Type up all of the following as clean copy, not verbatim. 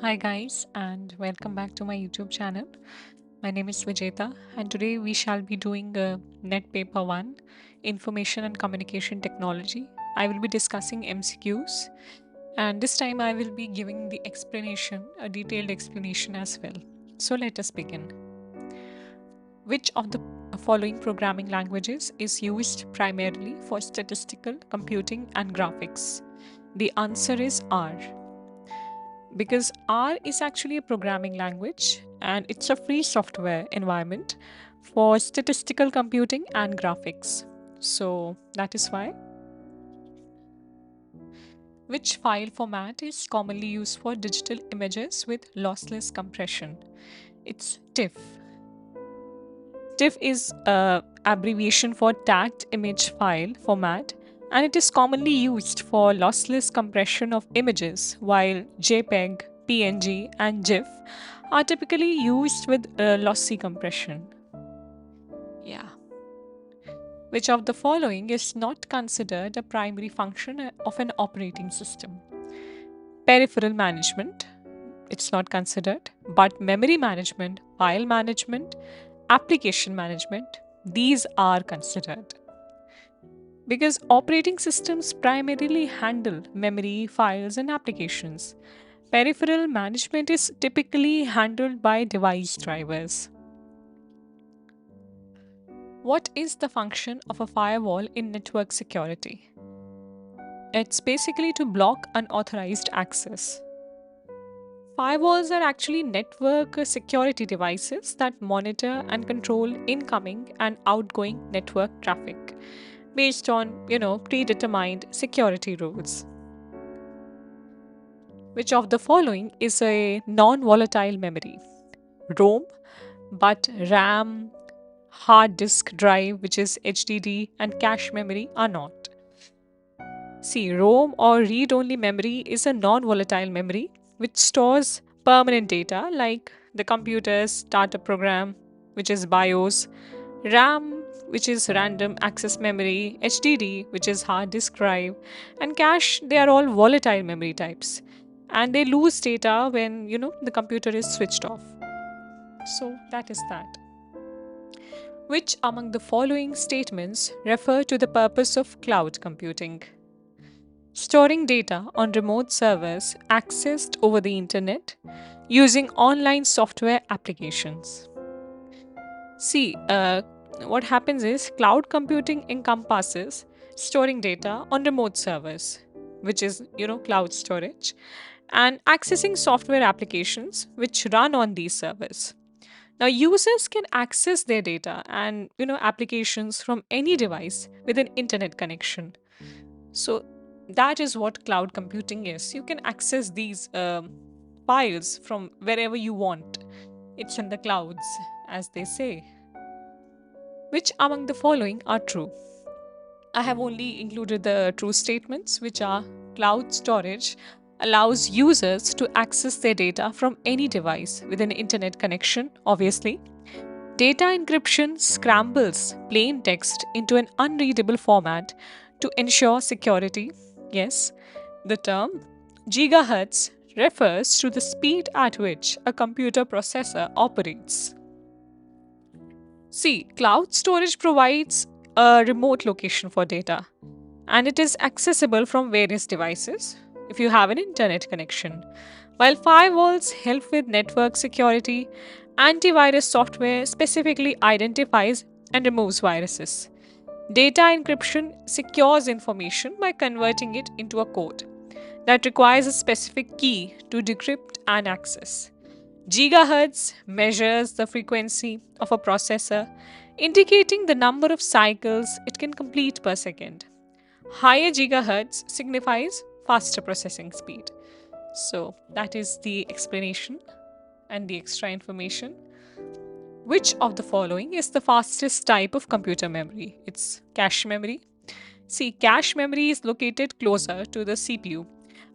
Hi, guys, and welcome back to my YouTube channel. My name is Vijeta, and today we shall be doing Net Paper 1 Information and Communication Technology. I will be discussing MCQs, and this time I will be giving the explanation, a detailed explanation as well. So, let us begin. Which of the following programming languages is used primarily for statistical computing and graphics? The answer is R. Because R is actually a programming language and it's a free software environment for statistical computing and graphics. So that is why. Which file format is commonly used for digital images with lossless compression? It's TIFF. TIFF is a abbreviation for tagged image file format, and it is commonly used for lossless compression of images, while JPEG, PNG, and GIF are typically used with lossy compression. Yeah. Which of the following is not considered a primary function of an operating system? Peripheral management, it's not considered, but memory management, file management, application management, these are considered. Because operating systems primarily handle memory, files, and applications. Peripheral management is typically handled by device drivers. What is the function of a firewall in network security? It's basically to block unauthorized access. Firewalls are actually network security devices that monitor and control incoming and outgoing network traffic based on, predetermined security rules. Which of the following is a non-volatile memory? ROM, but RAM, hard disk drive, which is HDD, and cache memory are not. See, ROM or read only memory is a non volatile memory which stores permanent data like the computer's startup program, which is BIOS, RAM, which is random access memory, HDD, which is hard disk drive, and cache, they are all volatile memory types. And they lose data when, the computer is switched off. So that is that. Which among the following statements refer to the purpose of cloud computing? Storing data on remote servers accessed over the internet using online software applications. See, what happens is cloud computing encompasses storing data on remote servers, which is, cloud storage, and accessing software applications which run on these servers. Now, users can access their data and, applications from any device with an internet connection. So that is what cloud computing is. You can access these files from wherever you want. It's in the clouds, as they say. Which among the following are true? I have only included the true statements, which are cloud storage allows users to access their data from any device with an internet connection, obviously. Data encryption scrambles plain text into an unreadable format to ensure security. Yes, the term gigahertz refers to the speed at which a computer processor operates. See, cloud storage provides a remote location for data and it is accessible from various devices if you have an internet connection. While firewalls help with network security, antivirus software specifically identifies and removes viruses. Data encryption secures information by converting it into a code that requires a specific key to decrypt and access. Gigahertz measures the frequency of a processor, indicating the number of cycles it can complete per second. Higher gigahertz signifies faster processing speed. So, that is the explanation and the extra information. Which of the following is the fastest type of computer memory? It's cache memory. See, cache memory is located closer to the CPU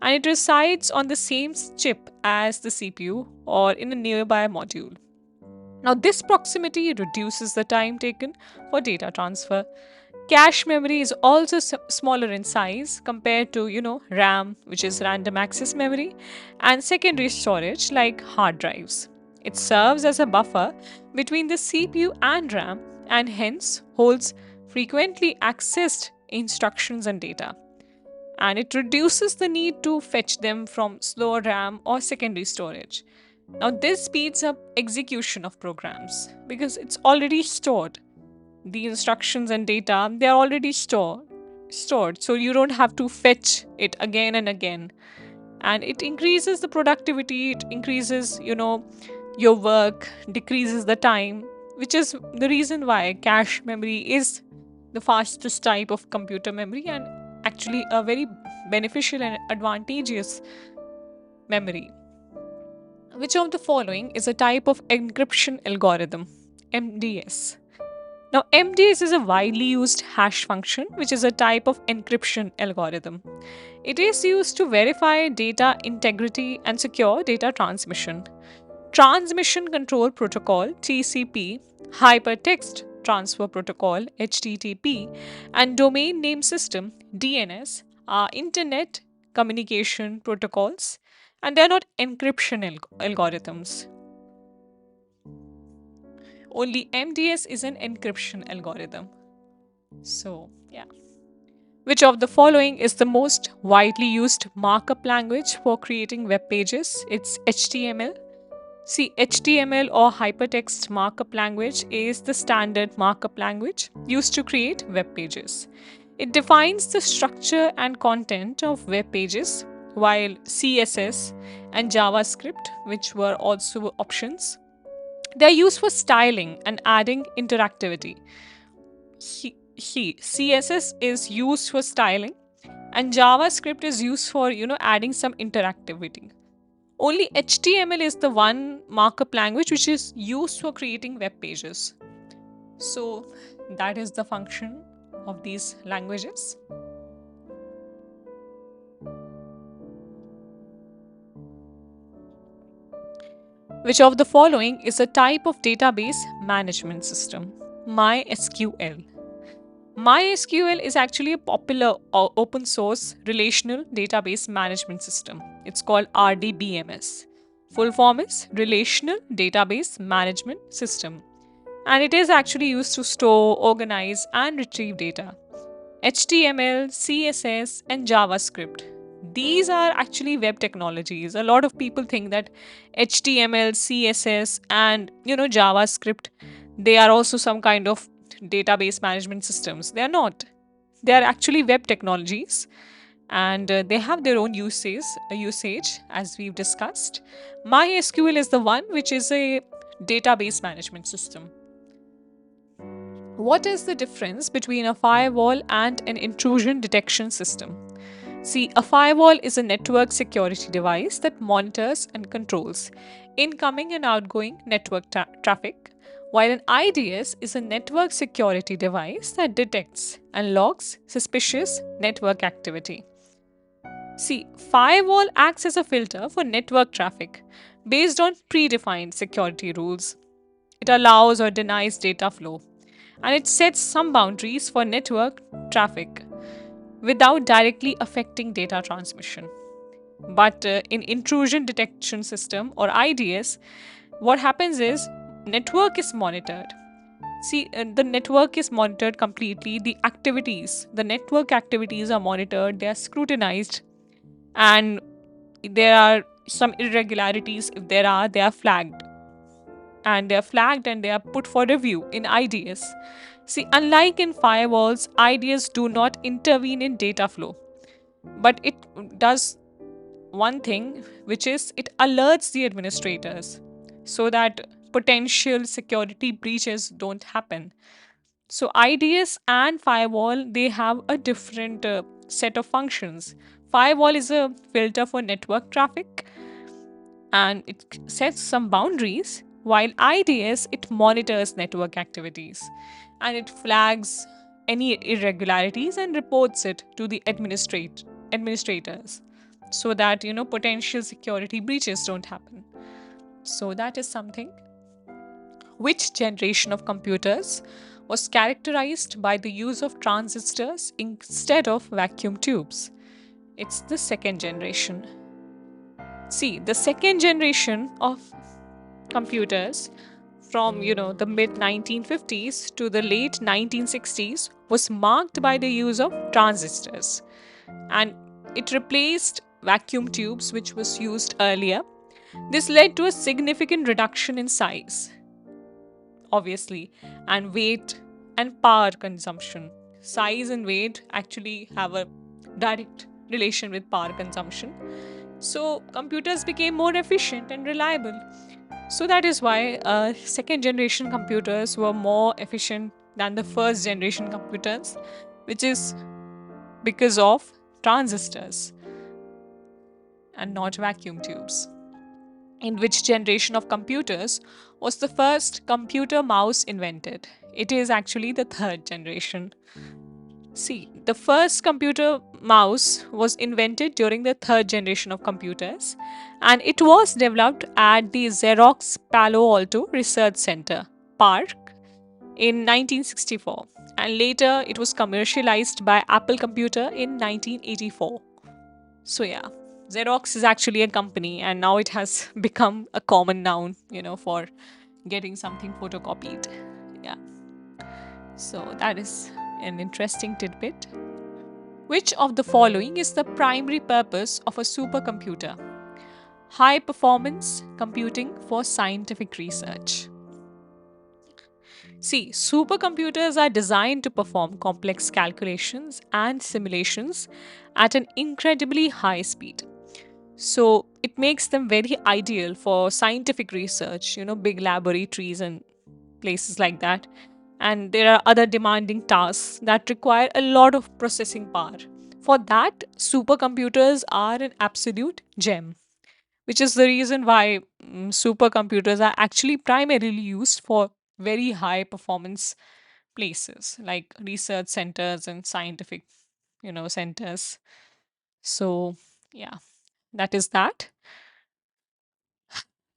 and it resides on the same chip as the CPU or in a nearby module. Now, this proximity reduces the time taken for data transfer. Cache memory is also smaller in size compared to, RAM, which is random access memory, and secondary storage like hard drives. It serves as a buffer between the CPU and RAM and hence holds frequently accessed instructions and data. And it reduces the need to fetch them from slower RAM or secondary storage. Now, this speeds up execution of programs because it's already stored. The instructions and data, they are already stored, so you don't have to fetch it again and again. And it increases the productivity, it increases, your work, decreases the time, which is the reason why cache memory is the fastest type of computer memory and actually a very beneficial and advantageous memory. Which of the following is a type of encryption algorithm? MDS. Now, MDS is a widely used hash function, which is a type of encryption algorithm. It is used to verify data integrity and secure data transmission. Transmission Control Protocol (TCP), Hypertext Transfer Protocol (HTTP), and Domain Name System (DNS) are Internet communication protocols, and they are not encryption algorithms. Only MDS is an encryption algorithm. So, yeah. Which of the following is the most widely used markup language for creating web pages? It's HTML. See, HTML or hypertext markup language is the standard markup language used to create web pages. It defines the structure and content of web pages, while CSS and JavaScript, which were also options, they are used for styling and adding interactivity. CSS is used for styling and JavaScript is used for, adding some interactivity. Only HTML is the one markup language which is used for creating web pages. So that is the function of these languages. Which of the following is a type of database management system? MySQL. MySQL is actually a popular open source relational database management system. It's called RDBMS. Full form is Relational Database Management System. And it is actually used to store, organize, and retrieve data. HTML, CSS, and JavaScript. These are actually web technologies. A lot of people think that HTML, CSS, and JavaScript, they are also some kind of database management systems. They are not. They are actually web technologies, and they have their own usage as we've discussed. MySQL is the one which is a database management system. What is the difference between a firewall and an intrusion detection system? See, a firewall is a network security device that monitors and controls incoming and outgoing network traffic, while an IDS is a network security device that detects and logs suspicious network activity. See, firewall acts as a filter for network traffic based on predefined security rules. It allows or denies data flow, and it sets some boundaries for network traffic without directly affecting data transmission. But in intrusion detection system or IDS, what happens is network is monitored. See, the network is monitored completely. The network activities are monitored, they are scrutinized, and there are some irregularities. If there are, they are flagged. And they are flagged and they are put for review in IDS. See, unlike in firewalls, IDS do not intervene in data flow, but it does one thing, which is it alerts the administrators so that potential security breaches don't happen. So IDS and firewall, they have a different set of functions. Firewall is a filter for network traffic and it sets some boundaries, while IDS, it monitors network activities and it flags any irregularities and reports it to the administrators so that potential security breaches don't happen. So that is something. Which generation of computers was characterized by the use of transistors instead of vacuum tubes. It's the second generation. See, the second generation of computers from the mid 1950s to the late 1960s was marked by the use of transistors, and it replaced vacuum tubes which was used earlier. This led to a significant reduction in size, obviously, and weight and power consumption. Size and weight actually have a direct relation with power consumption. So, computers became more efficient and reliable. So, that is why second generation computers were more efficient than the first generation computers, which is because of transistors and not vacuum tubes. In which generation of computers was the first computer mouse invented? It is actually the third generation. See, the first computer mouse was invented during the third generation of computers, and it was developed at the Xerox Palo Alto Research Center, PARC, in 1964, and later it was commercialized by Apple Computer in 1984. So, yeah, Xerox is actually a company, and now it has become a common noun, for getting something photocopied. Yeah, so that is an interesting tidbit. Which of the following is the primary purpose of a supercomputer? High performance computing for scientific research. See, supercomputers are designed to perform complex calculations and simulations at an incredibly high speed. So it makes them very ideal for scientific research, big laboratories and places like that. And there are other demanding tasks that require a lot of processing power. For that, supercomputers are an absolute gem, which is the reason why supercomputers are actually primarily used for very high performance places like research centers and scientific, centers. So, yeah, that is that.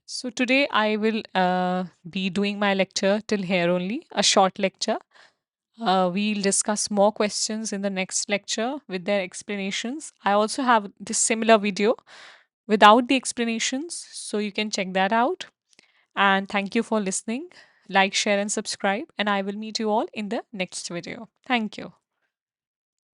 So today I will be doing my lecture till here only, a short lecture. We'll discuss more questions in the next lecture with their explanations. I also have this similar video without the explanations, so you can check that out. And thank you for listening. Like, share, and subscribe. And I will meet you all in the next video. Thank you.